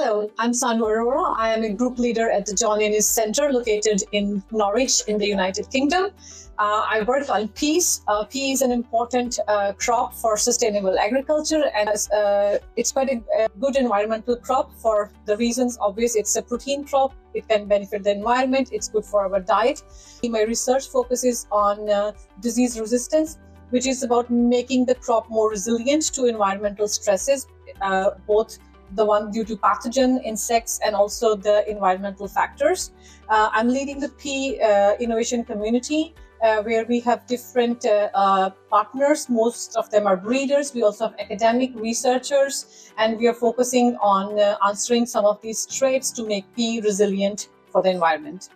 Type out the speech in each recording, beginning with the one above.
Hello, I'm Sanu Arora. I am a group leader at the John Innes Centre located in Norwich in the United Kingdom. I work on peas. Pea is an important crop for sustainable agriculture, and it's quite a good environmental crop for the reasons obvious. It's a protein crop. It can benefit the environment. It's good for our diet. My research focuses on disease resistance, which is about making the crop more resilient to environmental stresses, both the one due to pathogen, insects, and also the environmental factors. I'm leading the Pea Innovation Community, where we have different partners. Most of them are breeders. We also have academic researchers, and we are focusing on answering some of these traits to make pea resilient for the environment.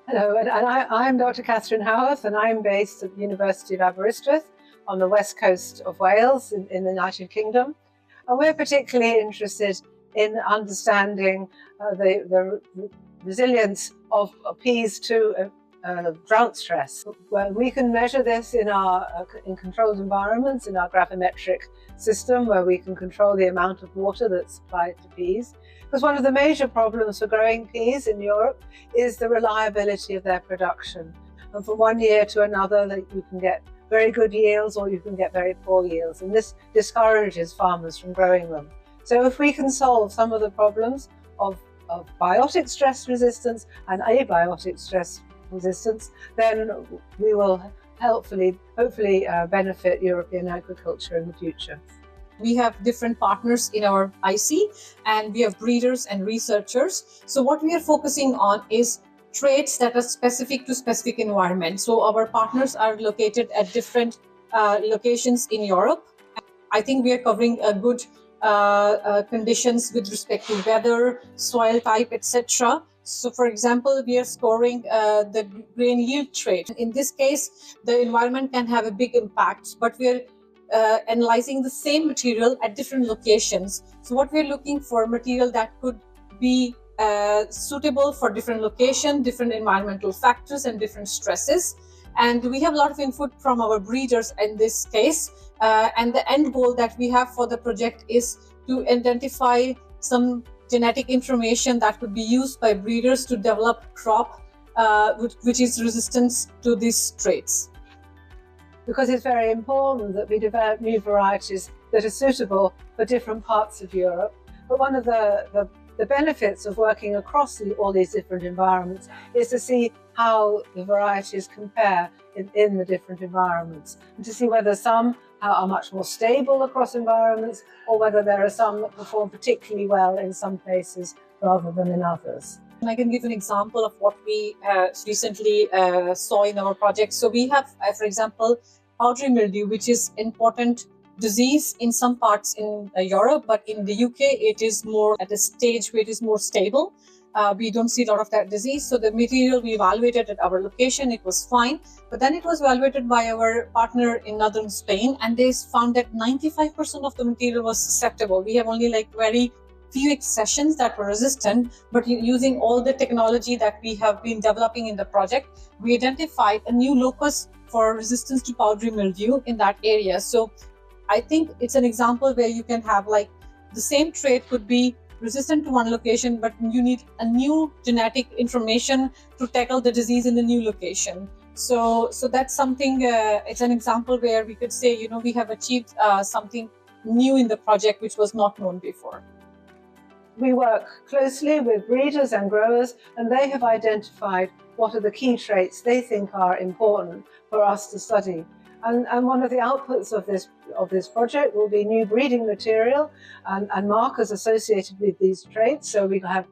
Hello, and I'm Dr. Catherine Howarth, and I'm based at the University of Aberystwyth on the west coast of Wales in the United Kingdom. And we're particularly interested in understanding the resilience of peas to drought stress. Well, we can measure this in controlled environments, in our gravimetric system, where we can control the amount of water that's supplied to peas. Because one of the major problems for growing peas in Europe is the reliability of their production. And from one year to another, you can get very good yields or you can get very poor yields, and this discourages farmers from growing them. So if we can solve some of the problems of biotic stress resistance and abiotic stress resistance, then we will hopefully benefit European agriculture in the future. We have different partners in our IC, and we have breeders and researchers. So what we are focusing on is traits that are specific to specific environments. So our partners are located at different locations in Europe. I think we are covering a good conditions with respect to weather, soil type, etc. So for example, we are scoring the grain yield trait. In this case, the environment can have a big impact, but we are analyzing the same material at different locations. So what we're looking for material that could be suitable for different location, different environmental factors, and different stresses. And we have a lot of input from our breeders in this case. And the end goal that we have for the project is to identify some genetic information that could be used by breeders to develop crop which is resistant to these traits. Because it's very important that we develop new varieties that are suitable for different parts of Europe. But one of the benefits of working across all these different environments is to see how the varieties compare in the different environments, and to see whether some are much more stable across environments, or whether there are some that perform particularly well in some places rather than in others. I can give an example of what we recently saw in our project. So we have, for example, powdery mildew, which is important disease in some parts in Europe, but in the UK it is more at a stage where it is more stable. We don't see a lot of that disease. So the material we evaluated at our location, it was fine, but then it was evaluated by our partner in northern Spain, and they found that 95% of the material was susceptible. We have only very few accessions that were resistant, but using all the technology that we have been developing in the project, we identified a new locus for resistance to powdery mildew in that area. So I think it's an example where you can have the same trait could be resistant to one location, but you need a new genetic information to tackle the disease in the new location. So that's something, it's an example where we could say, we have achieved something new in the project which was not known before. We work closely with breeders and growers, and they have identified what are the key traits they think are important for us to study. And one of the outputs of this project will be new breeding material and markers associated with these traits. So we have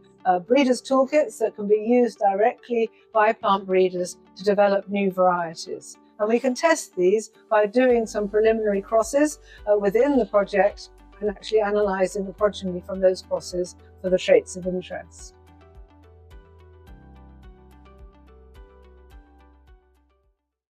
breeders' toolkits that can be used directly by plant breeders to develop new varieties. And we can test these by doing some preliminary crosses within the project and actually analysing the progeny from those crosses for the traits of interest.